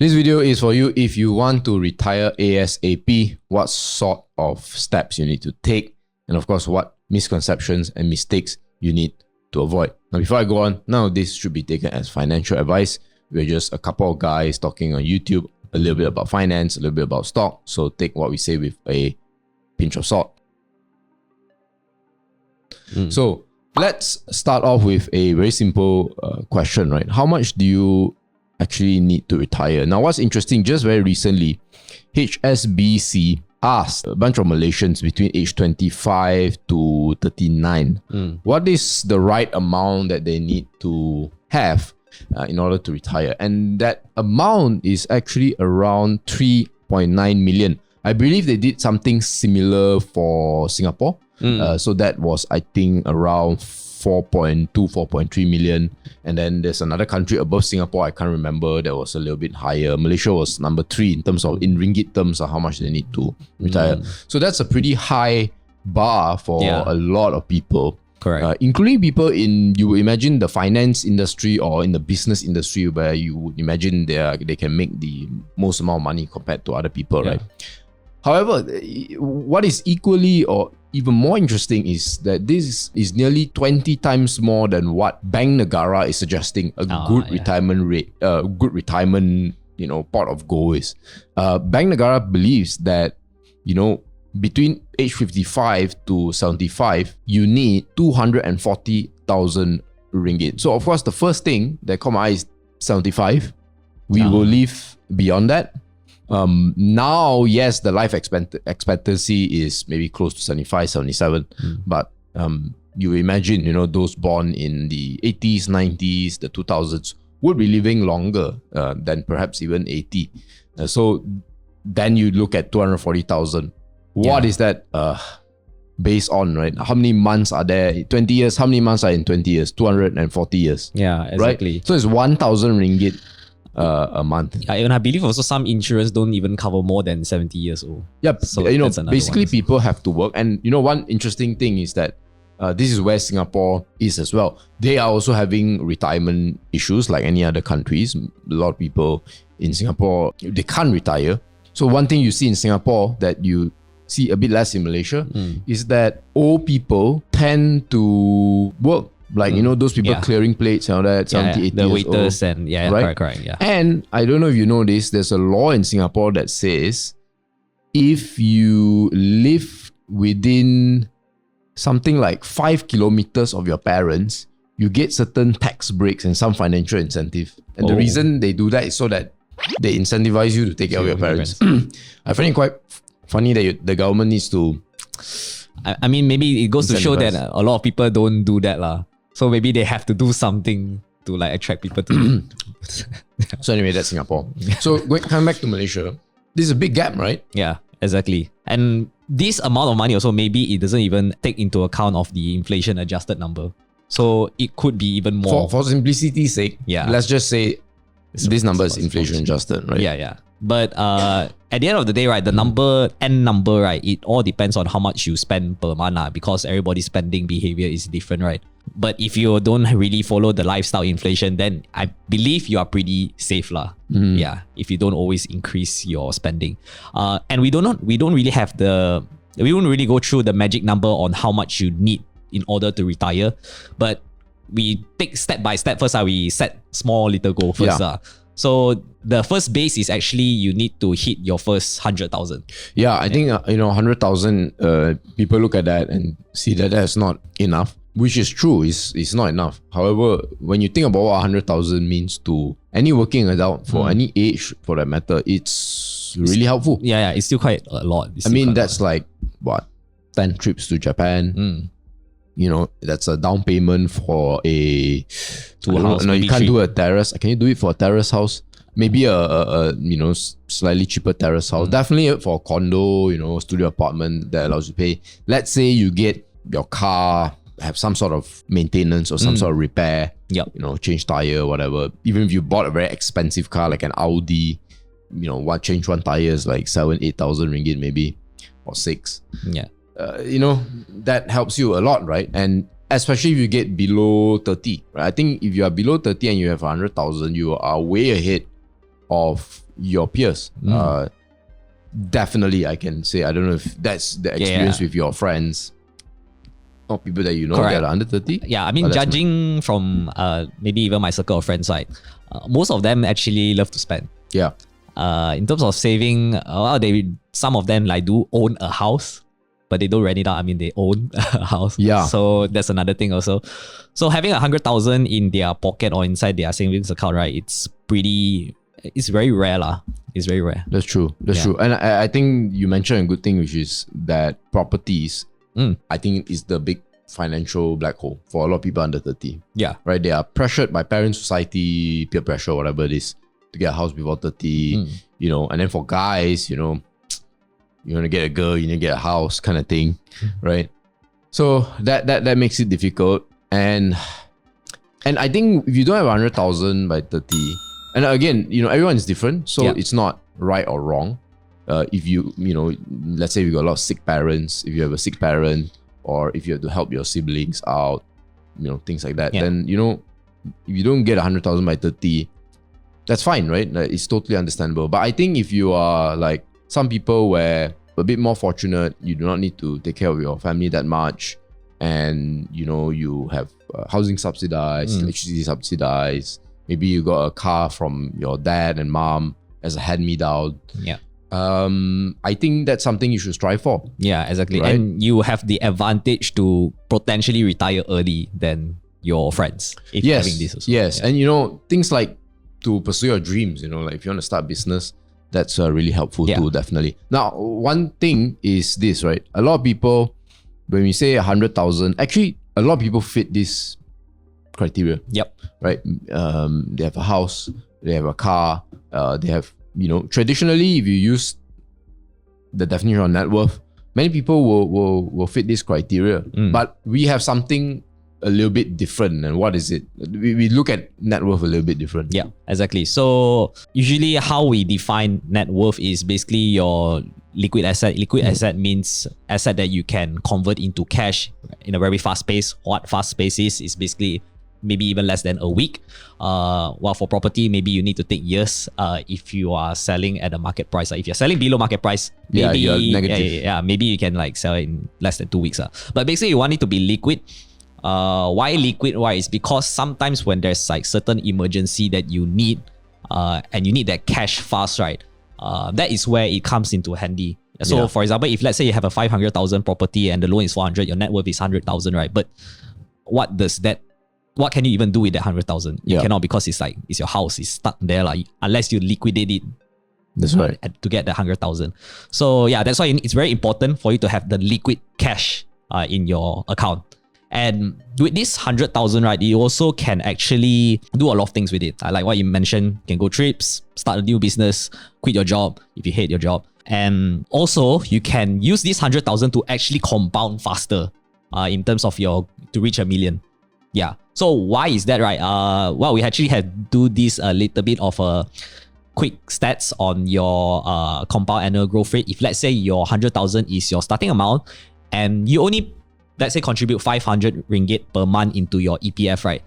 This video is for you if you want to retire ASAP, what sort of steps you need to take, and of course, what misconceptions and mistakes you need to avoid. Now, before I go on, none of this should be taken as financial advice. We're just a couple of guys talking on YouTube, a little bit about finance, a little bit about stock. So take what we say with a pinch of salt. So let's start off with a very simple question, right? How much do you actually need to retire? Now, what's interesting, just very recently, HSBC asked a bunch of Malaysians between age 25 to 39, what is the right amount that they need to have in order to retire? And that amount is actually around 3.9 million. I believe they did something similar for Singapore. So that was, I think, around 4.2, 4.3 million. And then there's another country above Singapore, I can't remember, that was a little bit higher. Malaysia was number 3 in terms of, in ringgit terms, of how much they need to retire. So that's a pretty high bar for a lot of people. Correct. Including people in, you would imagine, the finance industry or in the business industry, where you would imagine they can make the most amount of money compared to other people, right? However, what is equally or even more interesting is that this is nearly 20 times more than what Bank Negara is suggesting a good retirement rate, good retirement, pot of gold is. Bank Negara believes that, between age 55 to 75, you need 240,000 ringgit. So of course, the first thing that caught my eye is 75. We will live beyond that. Now, yes, the life expectancy is maybe close to 75, 77. But you imagine, those born in the 80s, 90s, the 2000s would be living longer than perhaps even 80. So then you look at 240,000. What is that based on, right? How many months are there? 20 years, how many months are in 20 years? 240 years. Yeah, exactly. Right? So it's 1,000 ringgit a month. And I believe also some insurance don't even cover more than 70 years old. Yeah, so basically people have to work. And one interesting thing is that this is where Singapore is as well. They are also having retirement issues like any other countries. A lot of people in Singapore, they can't retire. So one thing you see in Singapore that you see a bit less in Malaysia is that old people tend to work. Like, those people clearing plates and all that, 70, 80 the years waiters old, and right? correct. Yeah. And I don't know if you know this, there's a law in Singapore that says if you live within something like 5 kilometers of your parents, you get certain tax breaks and some financial incentive. And the reason they do that is so that they incentivize you to take care of your parents. I find it quite funny that the government needs to... I mean, maybe it goes to show that a lot of people don't do that lah. So maybe they have to do something to attract people to. So anyway, that's Singapore. So coming back to Malaysia, this is a big gap, right? Yeah, exactly. And this amount of money also, maybe it doesn't even take into account of the inflation adjusted number. So it could be even more. For simplicity's sake, let's just say this number is inflation adjusted, right? Yeah. But at the end of the day, right, the end number, right, it all depends on how much you spend per month because everybody's spending behavior is different, right? But if you don't really follow the lifestyle inflation, then I believe you are pretty safe lah. Yeah, if you don't always increase your spending. And we won't really go through the magic number on how much you need in order to retire. But we take step by step first. We set small little goal first. So the first base is actually you need to hit your first 100,000. Yeah, I think 100,000. People look at that and see that that's not enough, which is true. It's not enough. However, when you think about what 100,000 means to any working adult for any age, for that matter, it's really helpful. Yeah, it's still quite a lot. I mean, that's like what 10 trips to Japan. That's a down payment for a house. No, you can't do a terrace. Can you do it for a terrace house? Maybe a slightly cheaper terrace house. Definitely for a condo, studio apartment that allows you to pay. Let's say you get your car, have some sort of maintenance or some sort of repair. Change tire, whatever. Even if you bought a very expensive car like an Audi, change one tire is like 7,000-8,000 ringgit maybe, or 6. Yeah. That helps you a lot, right? And especially if you get below 30, right? I think if you are below 30 and you have 100,000, you are way ahead of your peers. Definitely, I can say, I don't know if that's the experience with your friends or people that you know that are under 30. Yeah, I mean, judging from maybe even my circle of friends, right? Most of them actually love to spend. Yeah. In terms of saving, some of them like do own a house, but they don't rent it out. I mean, they own a house. Yeah. So that's another thing also. So having 100,000 in their pocket or inside their savings account, right? It's very rare lah. It's very rare. That's true. That's true. And I think you mentioned a good thing, which is that properties, I think, is the big financial black hole for a lot of people under 30. Yeah. Right? They are pressured by parents, society, peer pressure, whatever it is, to get a house before 30, you know. And then for guys, you know, you want to get a girl, you need to get a house kind of thing, right? So that makes it difficult. And I think if you don't have 100,000 by 30, and again, you know, everyone is different, so it's not right or wrong. If you know, let's say you got a lot of sick parents, if you have a sick parent, or if you have to help your siblings out, you know, things like that, then, you know, if you don't get 100,000 by 30, that's fine, right? Like, it's totally understandable. But I think if you are like some people where a bit more fortunate, you do not need to take care of your family that much, and, you know, you have housing subsidized, electricity subsidized, maybe you got a car from your dad and mom as a hand-me-down. Yeah. I think that's something you should strive for. Yeah, exactly. Right? And you have the advantage to potentially retire early than your friends if having this also. Yes. And, you know, things like to pursue your dreams, you know, like if you want to start business, that's really helpful too, definitely. Now, one thing is this, right? A lot of people, when we say 100,000, actually, a lot of people fit this criteria. Yep. Right? They have a house, they have a car, they have, you know, traditionally, if you use the definition of net worth, many people will fit this criteria. But we have something a little bit different. And what is it? We look at net worth a little bit different. Yeah, exactly. So usually how we define net worth is basically your liquid asset. Liquid asset means asset that you can convert into cash in a very fast pace. What fast pace is basically maybe even less than a week. While for property, maybe you need to take years if you are selling at a market price. If you're selling below market price, maybe you're negative. maybe you can like sell in less than 2 weeks. But basically you want it to be liquid. Why liquid? Why? It's because sometimes when there's like certain emergency that you need and you need that cash fast, right? That is where it comes into handy. So for example, if let's say you have a 500,000 property and the loan is 400, your net worth is 100,000, right? But what can you even do with that 100,000? You cannot, because it's your house, it's stuck there, like, unless you liquidate it. That's right. To get the 100,000. So yeah, that's why it's very important for you to have the liquid cash in your account. And with this 100,000, right, you also can actually do a lot of things with it. Like what you mentioned, you can go trips, start a new business, quit your job if you hate your job. And also you can use this 100,000 to actually compound faster in terms of to reach 1 million. Yeah. So why is that, right? Well, we actually had do this a little bit of a quick stats on your compound annual growth rate. If let's say your 100,000 is your starting amount and you only, let's say, contribute 500 ringgit per month into your EPF, right?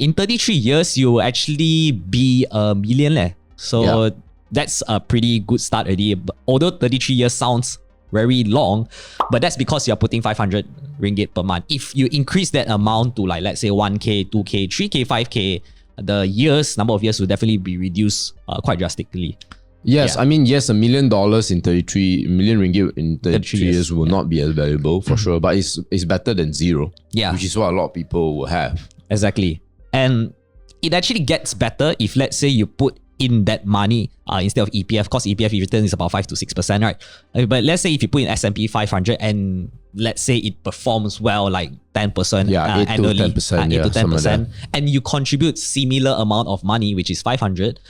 In 33 years, you will actually be a millionaire. So that's a pretty good start already. Although 33 years sounds very long, but that's because you're putting 500 ringgit per month. If you increase that amount to like, let's say 1K, 2K, 3K, 5K, the number of years will definitely be reduced quite drastically. Yes, I mean, yes, $1 million in 33 million ringgit in 33 years will not be as valuable for sure, but it's better than zero. Yeah, which is what a lot of people will have. Exactly, and it actually gets better if let's say you put in that money instead of EPF, because EPF return is about 5 to 6%, right? But let's say if you put in S&P 500 and let's say it performs well, like 10% annually, 8 to 10%, and you contribute similar amount of money, which is 500,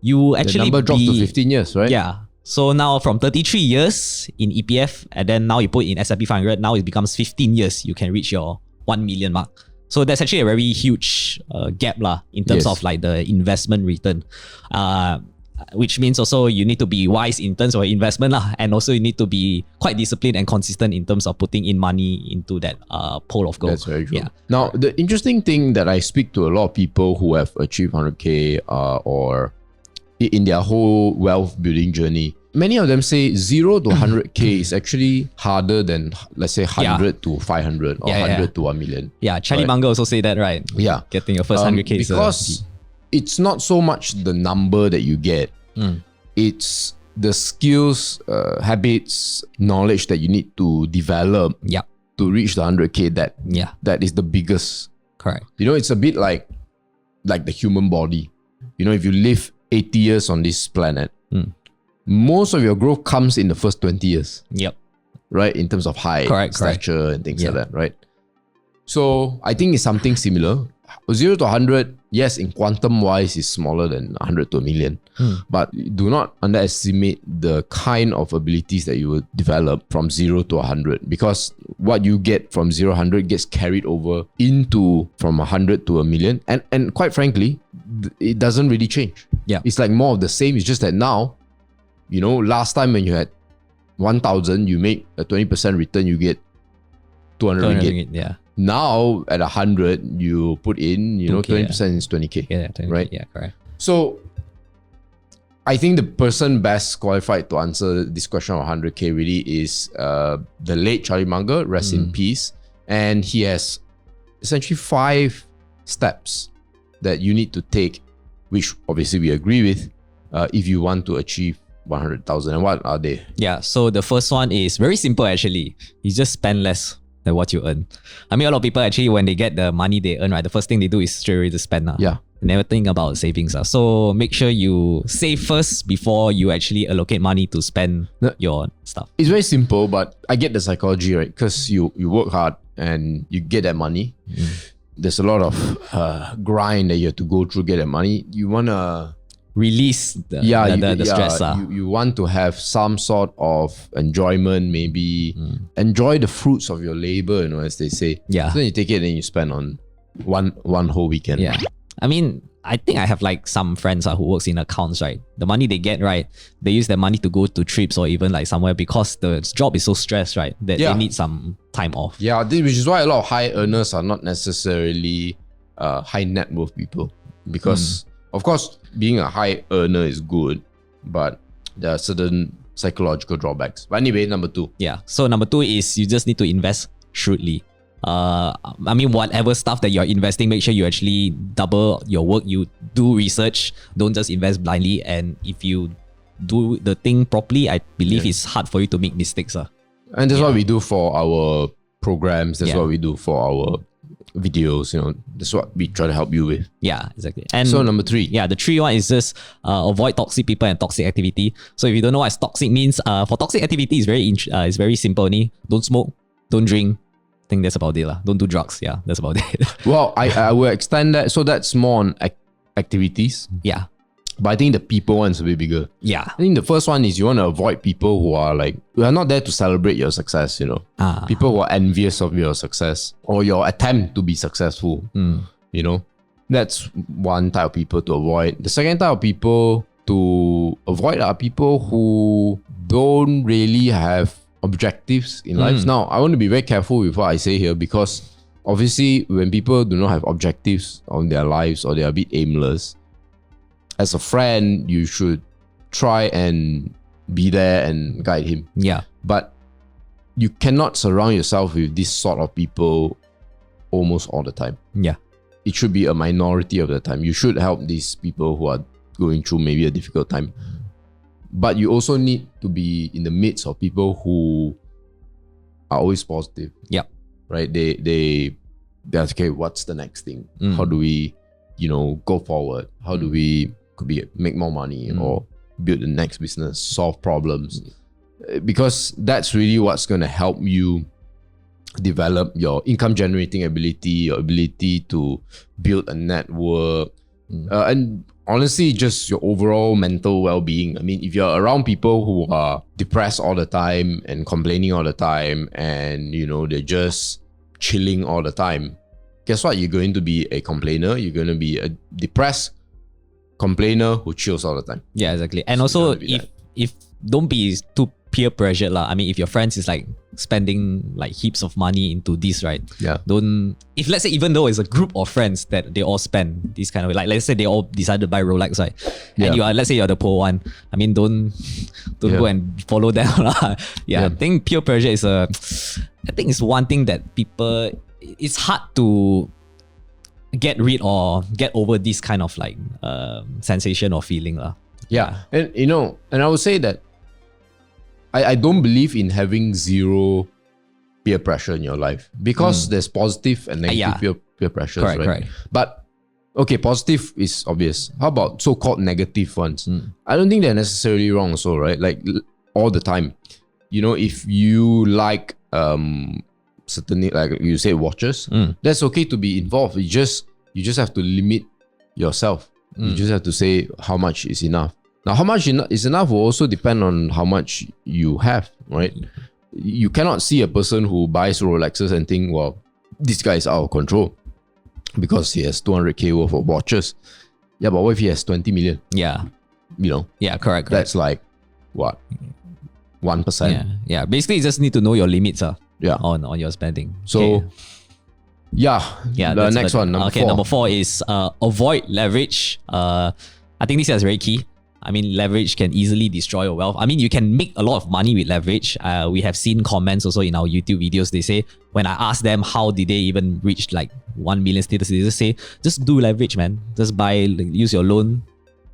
you actually the number drops to 15 years, right? Yeah. So now from 33 years in EPF, and then now you put in S&P 500, now it becomes 15 years, you can reach your 1 million mark. So that's actually a very huge gap in terms of like the investment return. Which means also you need to be wise in terms of investment and also you need to be quite disciplined and consistent in terms of putting in money into that pool of gold. That's very true. Yeah. Now, the interesting thing that I speak to a lot of people who have achieved 100K or in their whole wealth building journey. Many of them say 0 to 100K is actually harder than, let's say, 100 to 500 or 100 to 1 million. Yeah, Charlie Munger also say that, right? Yeah. Getting your first 100K because it's not so much the number that you get. It's the skills, habits, knowledge that you need to develop to reach the 100K that is the biggest. Correct. You know, it's a bit like the human body. You know, if you live 80 years on this planet, most of your growth comes in the first 20 years. Yep. Right? In terms of height, stature, and things like that, right? So I think it's something similar. 0 to 100, yes, in quantum wise, is smaller than 100 to a million. But do not underestimate the kind of abilities that you will develop from 0 to 100, because what you get from 0 to 100 gets carried over into from 100 to a million. And quite frankly, it doesn't really change. Yeah. It's like more of the same. It's just that now, you know, last time when you had 1,000, you make a 20% return, you get 200 ringgit. Yeah. Now at 100, you put in, 20% is 20K. Yeah, 20K, right? Yeah, correct. So I think the person best qualified to answer this question of 100K really is the late Charlie Munger, rest in peace. And he has essentially 5 steps that you need to take, which obviously we agree with, if you want to achieve 100,000. And what are they? Yeah, so the first one is very simple actually. You just spend less than what you earn. I mean, a lot of people actually, when they get the money they earn, right, the first thing they do is straight away to spend. Yeah. Never think about savings. So make sure you save first before you actually allocate money to spend your stuff. It's very simple, but I get the psychology, right? Because you work hard and you get that money. There's a lot of grind that you have to go through to get that money. You want to release the stress. You want to have some sort of enjoyment, maybe enjoy the fruits of your labor, as they say. Yeah. So then you take it and you spend on one whole weekend. Yeah. I mean, I think I have like some friends who works in accounts, right? The money they get, right? They use their money to go to trips or even like somewhere because the job is so stressed, right? That they need some time off. Yeah, which is why a lot of high earners are not necessarily high net worth people. Because, of course, being a high earner is good, but there are certain psychological drawbacks. But anyway, number 2. Yeah. So number 2 is you just need to invest shrewdly. I mean, whatever stuff that you're investing, make sure you actually double your work. You do research. Don't just invest blindly. And if you do the thing properly, I believe it's hard for you to make mistakes. And that's what we do for our programs. That's what we do for our videos. That's what we try to help you with. Yeah, exactly. And so number 3. Yeah, the 3 one is just avoid toxic people and toxic activity. So if you don't know what toxic means, for toxic activity, it's very simple. Don't smoke, don't drink. I think that's about it. Don't do drugs. Yeah, that's about it. Well, I will extend that. So that's more on activities. Yeah. But I think the people one is a bit bigger. Yeah. I think the first one is you want to avoid people who are not there to celebrate your success, People who are envious of your success or your attempt to be successful, That's one type of people to avoid. The second type of people to avoid are people who don't really have objectives in life. Now, I want to be very careful with what I say here because obviously when people do not have objectives on their lives or they are a bit aimless, as a friend, you should try and be there and guide him. Yeah. But you cannot surround yourself with this sort of people almost all the time. Yeah. It should be a minority of the time. You should help these people who are going through maybe a difficult time. But you also need to be in the midst of people who are always positive. Yeah. Right? They're okay, what's the next thing? How do we, go forward? How do we make more money or build the next business, solve problems? Because that's really what's going to help you develop your income generating ability, your ability to build a network, and honestly, just your overall mental well-being. I mean, if you're around people who are depressed all the time and complaining all the time and, they're just chilling all the time, guess what? You're going to be a complainer. You're going to be a depressed complainer who chills all the time. Yeah, exactly. And also, if don't be too peer pressure lah. I mean, if your friends is like spending like heaps of money into this, right? Yeah. If let's say even though it's a group of friends that they all spend this kind of like, let's say they all decided to buy Rolex, right? And let's say you're the poor one. I mean, don't go and follow them lah. I think peer pressure is I think it's one thing that people, it's hard to get rid or get over this kind of like sensation or feeling lah. Yeah. And and I would say that I don't believe in having zero peer pressure in your life, because there's positive and negative peer pressures, right? Correct. But okay, positive is obvious. How about so-called negative ones? I don't think they're necessarily wrong also, right? Like all the time. If you like certainly, like you say, watches, that's okay to be involved. You just have to limit yourself. You just have to say how much is enough. Now, how much is enough will also depend on how much you have, right? You cannot see a person who buys Rolexes and think, well, this guy is out of control because he has 200k worth of watches. Yeah, but what if he has 20 million? Yeah. Yeah, correct. That's like, what? 1%? Yeah. Basically, you just need to know your limits yeah. on your spending. So, okay. The next one, number 4. Number 4 is avoid leverage. I think this is very key. I mean, leverage can easily destroy your wealth. I mean, you can make a lot of money with leverage. We have seen comments also in our YouTube videos. They say, when I ask them how did they even reach like 1 million status, they just say, just do leverage, man. Just use your loan.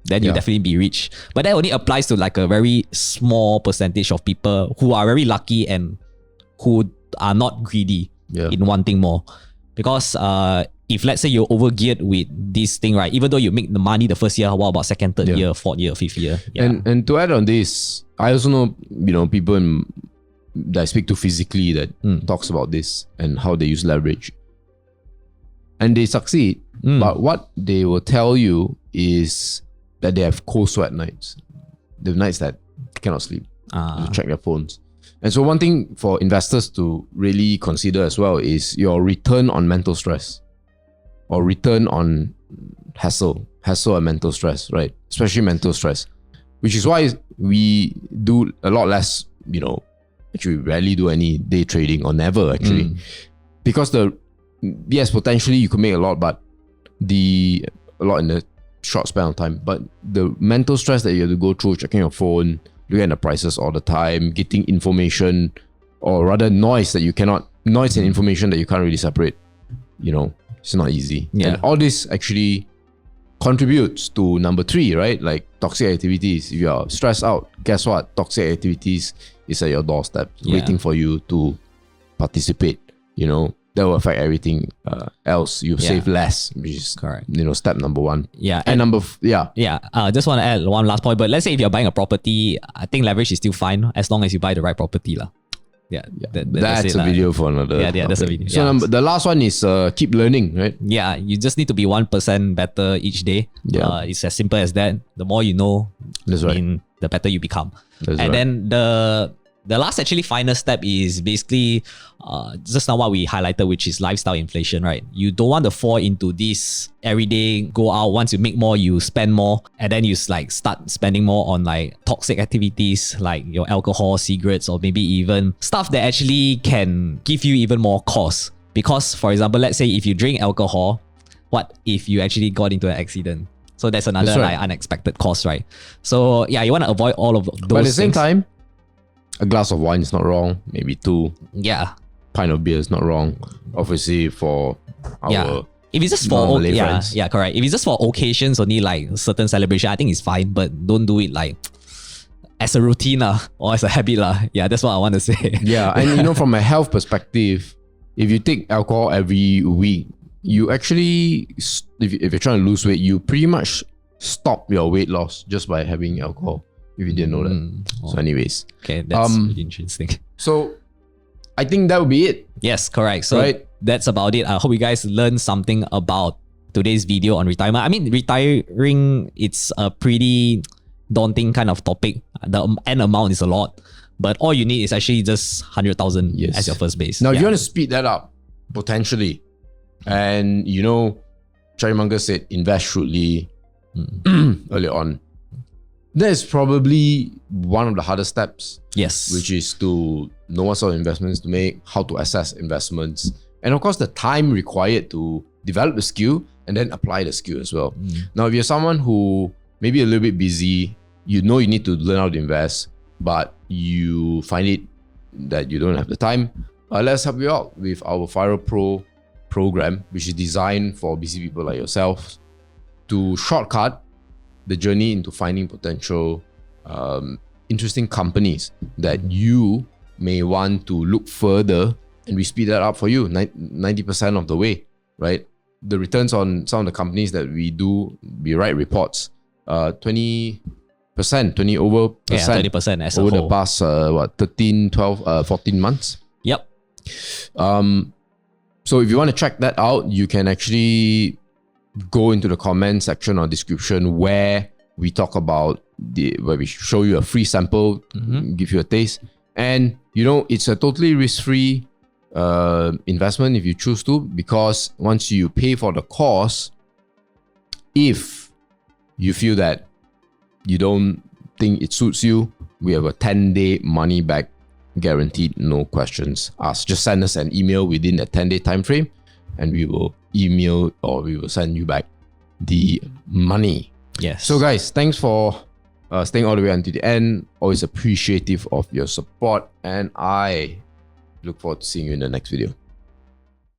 Then you'll definitely be rich. But that only applies to like a very small percentage of people who are very lucky and who are not greedy in wanting more. Because if let's say you're overgeared with this thing, right? Even though you make the money the first year, what about second, third year, fourth year, fifth year? Yeah. And to add on this, I also know, people that I speak to physically that talks about this and how they use leverage. And they succeed. But what they will tell you is that they have cold sweat nights. The nights that they cannot sleep. To check their phones. And so one thing for investors to really consider as well is your return on mental stress, or return on hassle and mental stress, right? Especially mental stress, which is why we do a lot less, actually rarely do any day trading, or never actually. Because potentially you could make a lot, but a lot in the short span of time, but the mental stress that you have to go through, checking your phone, looking at the prices all the time, getting information, or rather noise and information that you can't really separate, it's not easy. Yeah. And all this actually contributes to number 3, right? Like toxic activities. If you are stressed out, guess what? Toxic activities is at your doorstep, waiting for you to participate. That will affect everything else. You save less, which is correct. Step number 1. Yeah. And just want to add one last point. But let's say if you're buying a property, I think leverage is still fine as long as you buy the right property lah. That's a video for another. That's a video. So the last one is keep learning, right? Yeah, you just need to be 1% better each day. Yeah, it's as simple as that. The more you know, that's right. The better you become. Then the last actually final step is basically just now what we highlighted, which is lifestyle inflation, right? You don't want to fall into this everyday go out. Once you make more, you spend more, and then you like start spending more on like toxic activities like your alcohol, cigarettes, or maybe even stuff that actually can give you even more cost. Because for example, let's say if you drink alcohol, what if you actually got into an accident? So that's another like unexpected cost, right? So you want to avoid all of those things. But at the same time, a glass of wine is not wrong. Maybe 2. Yeah. Pint of beer is not wrong. Obviously, for our if it's just for friends. Correct. If it's just for occasions, only like certain celebration, I think it's fine. But don't do it like as a routine or as a habit Yeah, that's what I want to say. Yeah, and from a health perspective, if you take alcohol every week, you actually, if you're trying to lose weight, you pretty much stop your weight loss just by having alcohol. If you didn't know that. So anyways. Okay, that's really interesting. So I think that would be it. Yes, correct. So that's about it. I hope you guys learned something about today's video on retirement. I mean, retiring, it's a pretty daunting kind of topic. The end amount is a lot. But all you need is actually just 100,000 as your first base. Now, if you want to speed that up, potentially, and Munger said invest shrewdly early on. That is probably one of the hardest steps. Yes. Which is to know what sort of investments to make, how to assess investments, and of course the time required to develop the skill and then apply the skill as well. Now, if you're someone who maybe a little bit busy, you know you need to learn how to invest, but you find it that you don't have the time, let's help you out with our FIRL Pro program, which is designed for busy people like yourself to shortcut the journey into finding potential interesting companies that you may want to look further, and we speed that up for you 90% of the way, right? The returns on some of the companies that we write reports, 20%, 20 over percent, 20% as over a whole. the past 13, 12, 14 months. Yep. So if you want to check that out, you can actually go into the comment section or description where we talk about where we show you a free sample, give you a taste. And it's a totally risk-free investment if you choose to, because once you pay for the course, if you feel that you don't think it suits you, we have a 10-day money back guaranteed, no questions asked. Just send us an email within a 10-day time frame, and we will email or we will send you back the money. Yes. So guys, thanks for staying all the way until the end. Always appreciative of your support, and I look forward to seeing you in the next video.